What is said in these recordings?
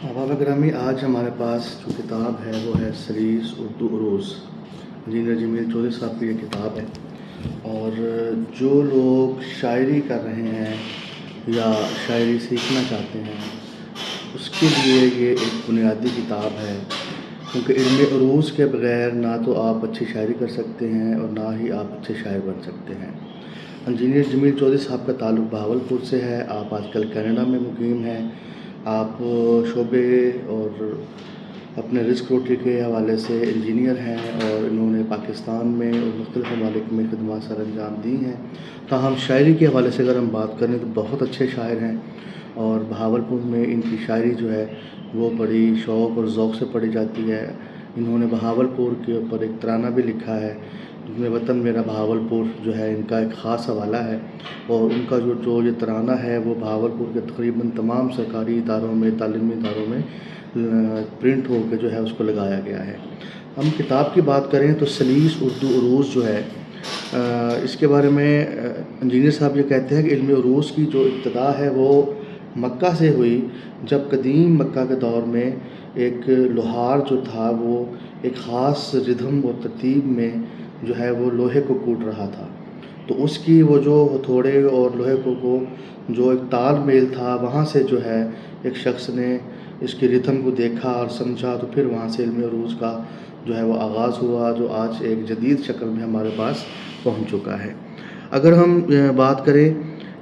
احباب گرامی، آج ہمارے پاس جو کتاب ہے وہ ہے سلیس اردو عروض، انجینئر جمیل چودھری صاحب کی یہ کتاب ہے۔ اور جو لوگ شاعری کر رہے ہیں یا شاعری سیکھنا چاہتے ہیں اس کے لیے یہ ایک بنیادی کتاب ہے، کیونکہ علم عروض کے بغیر نہ تو آپ اچھی شاعری کر سکتے ہیں اور نہ ہی آپ اچھے شاعر بن سکتے ہیں۔ انجینئر جمیل چودھری صاحب کا تعلق بہاولپور سے ہے۔ آپ آج کل کینیڈا میں مقیم ہیں۔ آپ شعبے اور اپنے رزق روٹی کے حوالے سے انجینئر ہیں اور انہوں نے پاکستان میں اور مختلف ممالک میں خدمات سر انجام دی ہیں۔ تاہم شاعری کے حوالے سے اگر ہم بات کریں تو بہت اچھے شاعر ہیں، اور بہاولپور میں ان کی شاعری جو ہے وہ بڑی شوق اور ذوق سے پڑھی جاتی ہے۔ انہوں نے بہاولپور کے اوپر ایک ترانہ بھی لکھا ہے جس میں وطن میرا بہاولپور جو ہے ان کا ایک خاص حوالہ ہے، اور ان کا جو یہ ترانہ ہے وہ بہاولپور کے تقریباً تمام سرکاری اداروں میں، تعلیمی اداروں میں پرنٹ ہو کے جو ہے اس کو لگایا گیا ہے۔ ہم کتاب کی بات کریں تو سلیس اردو عروض جو ہے، اس کے بارے میں انجینئر صاحب یہ کہتے ہیں کہ علم عروض کی جو ابتدا ہے وہ مکہ سے ہوئی، جب قدیم مکہ کے دور میں ایک لوہار جو تھا وہ ایک خاص ردھم و ترتیب میں جو ہے وہ لوہے کو کوٹ رہا تھا، تو اس کی وہ جو ہتھوڑے اور لوہے کو جو ایک تال میل تھا، وہاں سے جو ہے ایک شخص نے اس کی ردھم کو دیکھا اور سمجھا، تو پھر وہاں سے علم عروض کا جو ہے وہ آغاز ہوا، جو آج ایک جدید شکل میں ہمارے پاس پہنچ چکا ہے۔ اگر ہم بات کریں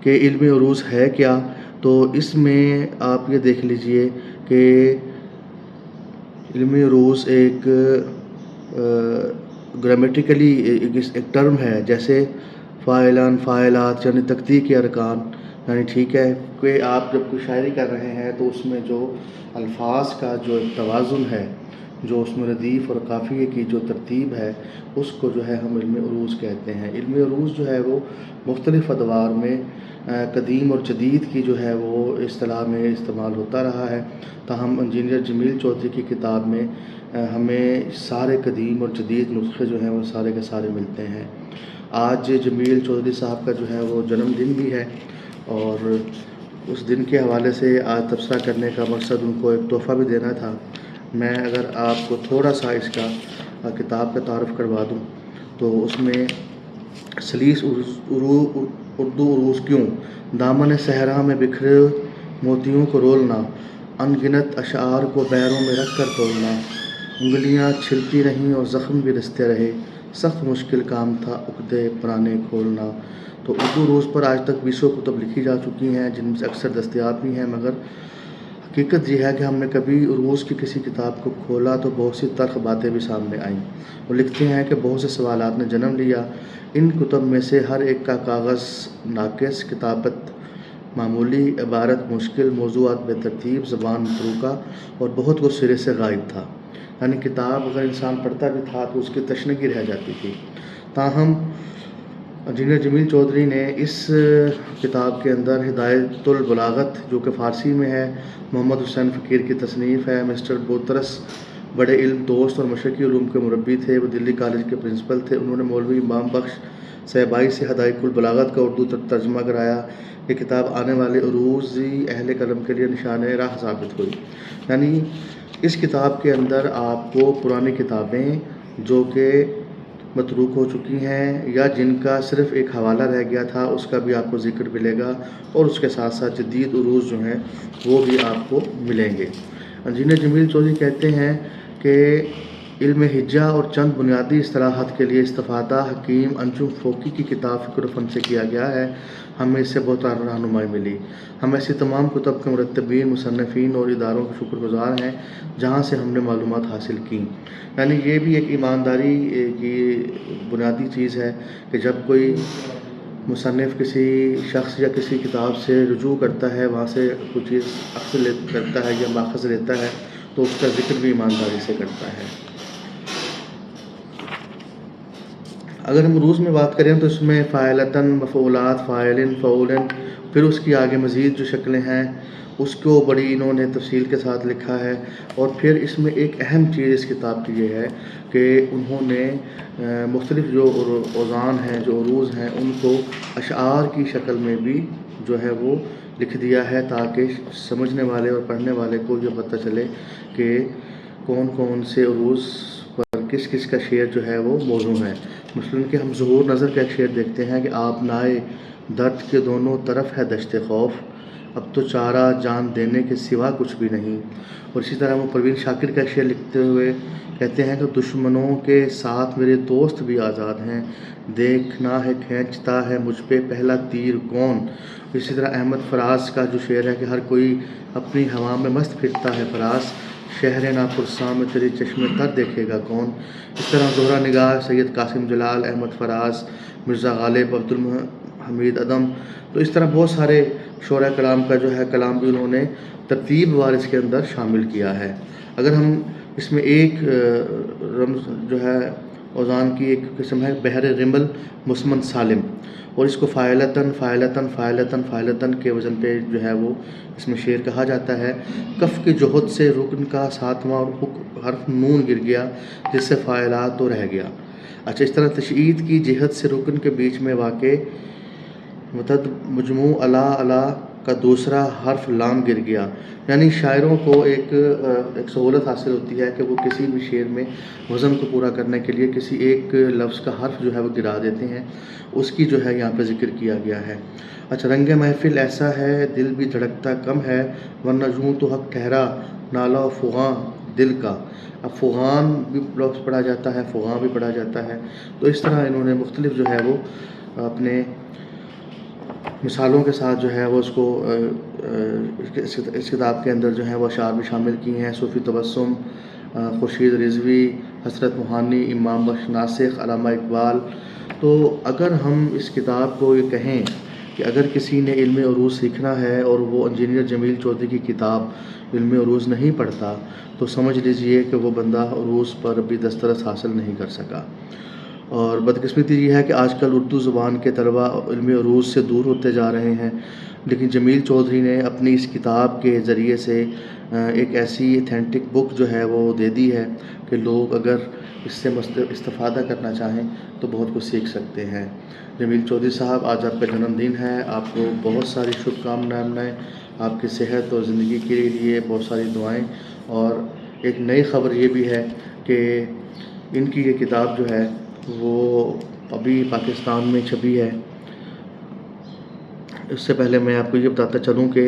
کہ علم عروض ہے کیا، تو اس میں آپ یہ دیکھ لیجئے کہ علم عروض ایک گرامیٹیکلی ایک ٹرم ہے، جیسے فاعلان، فاعلات یعنی تکتیک ارکان، یعنی ٹھیک ہے کہ آپ جب کوئی شاعری کر رہے ہیں تو اس میں جو الفاظ کا جو توازن ہے، جو اس میں ردیف اور قافیے کی جو ترتیب ہے، اس کو جو ہے ہم علم عروض کہتے ہیں۔ علم عروض جو ہے وہ مختلف ادوار میں قدیم اور جدید کی جو ہے وہ اصطلاح میں استعمال ہوتا رہا ہے، تاہم انجینئر جمیل چودھری کی کتاب میں ہمیں سارے قدیم اور جدید نسخے جو ہیں وہ سارے کے سارے ملتے ہیں۔ آج جمیل چودھری صاحب کا جو ہے وہ جنم دن بھی ہے، اور اس دن کے حوالے سے آج تبصرہ کرنے کا مقصد ان کو ایک تحفہ بھی دینا تھا۔ میں اگر آپ کو تھوڑا سا اس کا کتاب کا تعارف کروا دوں تو اس میں سلیس اردو عروض کیوں، دامن صحرا میں بکھرے موتیوں کو رولنا، ان گنت اشعار کو بیروں میں رکھ کر تولنا، انگلیاں چھلتی رہیں اور زخم بھی رستے رہے، سخت مشکل کام تھا عقدے پرانے کھولنا۔ تو اردو عروض پر آج تک 20 کتب لکھی جا چکی ہیں، جن میں سے اکثر دستیاب بھی ہیں، مگر حقیقت یہ ہے کہ ہم نے کبھی عروض کی کسی کتاب کو کھولا تو بہت سی تلخ باتیں بھی سامنے آئیں۔ وہ لکھتے ہیں کہ بہت سے سوالات نے جنم لیا، ان کتب میں سے ہر ایک کا کاغذ ناقص، کتابت معمولی، عبارت مشکل، موضوعات بے ترتیب، زبان متروکہ، اور بہت کچھ سرے سے غائب تھا۔ یعنی کتاب اگر انسان پڑھتا بھی تھا تو اس کی تشنگی رہ جاتی تھی۔ تاہم انجینئر جمیل چودھری نے اس کتاب کے اندر ہدایت البلاغت، جو کہ فارسی میں ہے، محمد حسین فقیر کی تصنیف ہے۔ مسٹر بوترس بڑے علم دوست اور مشرقی علوم کے مربی تھے، وہ دلی کالج کے پرنسپل تھے۔ انہوں نے مولوی امام بخش صاحبائی سے ہدایت البلاغت کا اردو ترجمہ کرایا۔ یہ کتاب آنے والے عروضی اہل قلم کے لیے نشان راہ ثابت ہوئی۔ یعنی اس کتاب کے اندر آپ کو پرانی کتابیں جو کہ متروک ہو چکی ہیں یا جن کا صرف ایک حوالہ رہ گیا تھا، اس کا بھی آپ کو ذکر ملے گا، اور اس کے ساتھ ساتھ جدید عروض جو ہیں وہ بھی آپ کو ملیں گے۔ انجینئر جمیل چودھری کہتے ہیں کہ علم ہجا اور چند بنیادی اصطلاحات کے لیے استفادہ حکیم انجم فوقی کی کتاب فکر و فن سے کیا گیا ہے، ہمیں اس سے بہت رہنمائی ملی۔ ہم ایسی تمام کتب کے مرتبین، مصنفین اور اداروں کے شکر گزار ہیں جہاں سے ہم نے معلومات حاصل کیں۔ یعنی یہ بھی ایک ایمانداری کی بنیادی چیز ہے کہ جب کوئی مصنف کسی شخص یا کسی کتاب سے رجوع کرتا ہے، وہاں سے کوئی چیز اخذ کرتا ہے یا ماخذ لیتا ہے، تو اس کا ذکر بھی ایمانداری سے کرتا ہے۔ اگر ہم عروض میں بات کریں تو اس میں فاعلتاً، مفعولات، فاعلن، فعولن، پھر اس کی آگے مزید جو شکلیں ہیں اس کو بڑی انہوں نے تفصیل کے ساتھ لکھا ہے۔ اور پھر اس میں ایک اہم چیز اس کتاب کی یہ ہے کہ انہوں نے مختلف جو اوزان ہیں، جو عروض ہیں، ان کو اشعار کی شکل میں بھی جو ہے وہ لکھ دیا ہے تاکہ سمجھنے والے اور پڑھنے والے کو یہ پتہ چلے کہ کون کون سے عروج پر کس کس کا شعر جو ہے وہ موزوں ہے۔ مثلاً کہ ہم ظہور نظر کا ایک شعر دیکھتے ہیں کہ آپ نائے درد کے دونوں طرف ہے دشت خوف، اب تو چارہ جان دینے کے سوا کچھ بھی نہیں۔ اور اسی طرح وہ پروین شاکر کا شعر لکھتے ہوئے کہتے ہیں کہ دشمنوں کے ساتھ میرے دوست بھی آزاد ہیں، دیکھنا ہے کھینچتا ہے مجھ پہ پہلا تیر کون۔ اسی طرح احمد فراز کا جو شعر ہے کہ ہر کوئی اپنی ہوا میں مست پھرتا ہے فراز، شہر ناپرساں میں تیرے چشمے تر دیکھے گا کون۔ اس طرح زہرہ نگار، سید قاسم جلال، احمد فراز، مرزا غالب، عبدالحمید عدم، تو اس طرح بہت سارے شعراء کلام کا جو ہے کلام بھی انہوں نے ترتیب وار اس کے اندر شامل کیا ہے۔ اگر ہم اس میں ایک رمز جو ہے اوزان کی ایک قسم ہے بحر رمل مسمن سالم، اور اس کو فاعلتاً فاعلتاً فاعلتاً فاعلتاً کے وزن پہ جو ہے وہ اس میں شعر کہا جاتا ہے۔ کف کی جوہد سے رکن کا ساتواں حرف نون گر گیا، جس سے فاعلات تو رہ گیا۔ اچھا، اس طرح تشعید کی جہت سے رکن کے بیچ میں واقع متد مجموع الا الا کا دوسرا حرف لام گر گیا، یعنی شاعروں کو ایک سہولت حاصل ہوتی ہے کہ وہ کسی بھی شعر میں وزن کو پورا کرنے کے لیے کسی ایک لفظ کا حرف جو ہے وہ گرا دیتے ہیں، اس کی جو ہے یہاں پہ ذکر کیا گیا ہے۔ اچھا، رنگ محفل ایسا ہے دل بھی دھڑکتا کم ہے، ورنہ یوں تو حق ٹھہرا نالہ فغاں دل کا۔ اب فغان بھی لفظ پڑھا جاتا ہے، فغاں بھی پڑھا جاتا ہے، تو اس طرح انہوں نے مختلف جو ہے وہ اپنے مثالوں کے ساتھ جو ہے وہ اس کو اس کتاب کے اندر جو ہے وہ اشعار بھی شامل کیے ہیں۔ صوفی تبسم، خورشید رضوی، حسرت موہانی، امام بخش ناسخ، علامہ اقبال۔ تو اگر ہم اس کتاب کو یہ کہیں کہ اگر کسی نے علم عروض سیکھنا ہے اور وہ انجینئر جمیل چودھری کی کتاب علم عروض نہیں پڑھتا تو سمجھ لیجئے کہ وہ بندہ عروض پر بھی دسترس حاصل نہیں کر سکا۔ اور بدقسمتی یہ ہے کہ آج کل اردو زبان کے طلباء علم عروض سے دور ہوتے جا رہے ہیں، لیکن جمیل چودھری نے اپنی اس کتاب کے ذریعے سے ایک ایسی ایتھینٹک بک جو ہے وہ دے دی ہے کہ لوگ اگر اس سے استفادہ کرنا چاہیں تو بہت کچھ سیکھ سکتے ہیں۔ جمیل چودھری صاحب، آج آپ کا جنم دن ہے، آپ کو بہت ساری شبھ کامنائیں، آپ کی صحت اور زندگی کے لیے بہت ساری دعائیں۔ اور ایک نئی خبر یہ بھی ہے کہ ان کی یہ کتاب جو ہے وہ ابھی پاکستان میں چھپی ہے۔ اس سے پہلے میں آپ کو یہ بتاتا چلوں کہ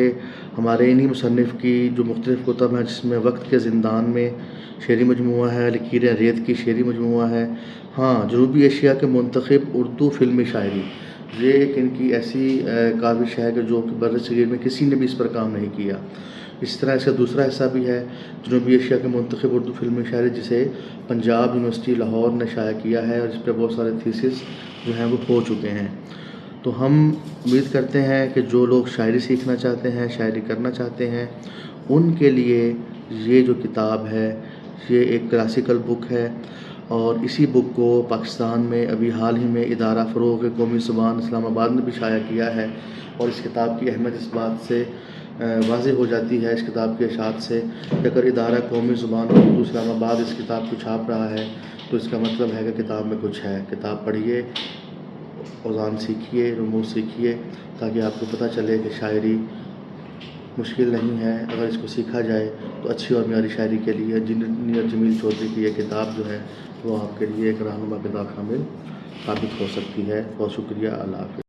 ہمارے انہی مصنف کی جو مختلف کتب ہیں، جس میں وقت کے زندان میں شعری مجموعہ ہے، لکیریں ریت کی شعری مجموعہ ہے، ہاں جنوبی ایشیا کے منتخب اردو فلمی شاعری، یہ ایک ان کی ایسی کاوش ہے کہ جو کہ برصغیر میں کسی نے بھی اس پر کام نہیں کیا۔ اس طرح اس کا دوسرا حصہ بھی ہے جنوبی ایشیا کے منتخب اردو فلمی شاعری، جسے پنجاب یونیورسٹی لاہور نے شائع کیا ہے، اور اس پہ بہت سارے تھیسس جو ہیں وہ ہو چکے ہیں۔ تو ہم امید کرتے ہیں کہ جو لوگ شاعری سیکھنا چاہتے ہیں، شاعری کرنا چاہتے ہیں، ان کے لیے یہ جو کتاب ہے یہ ایک کلاسیکل بک ہے، اور اسی بک کو پاکستان میں ابھی حال ہی میں ادارہ فروغ قومی زبان اسلام آباد نے بھی شائع کیا ہے۔ اور اس کتاب کی اہمیت اس بات سے واضح ہو جاتی ہے، اس کتاب کے اشاعت سے، کہ اگر ادارہ قومی زبان اردو اسلام آباد اس کتاب کو چھاپ رہا ہے تو اس کا مطلب ہے کہ کتاب میں کچھ ہے۔ کتاب پڑھیے، اوزان سیکھیے، رموز سیکھیے، تاکہ آپ کو پتہ چلے کہ شاعری مشکل نہیں ہے، اگر اس کو سیکھا جائے تو اچھی اور معیاری شاعری کے لیے انجینئر جمیل چودھری کی یہ کتاب جو ہے وہ آپ کے لیے ایک رہنما کتاب شامل ثابت ہو سکتی ہے۔ بہت شکریہ، اللہ حافظ۔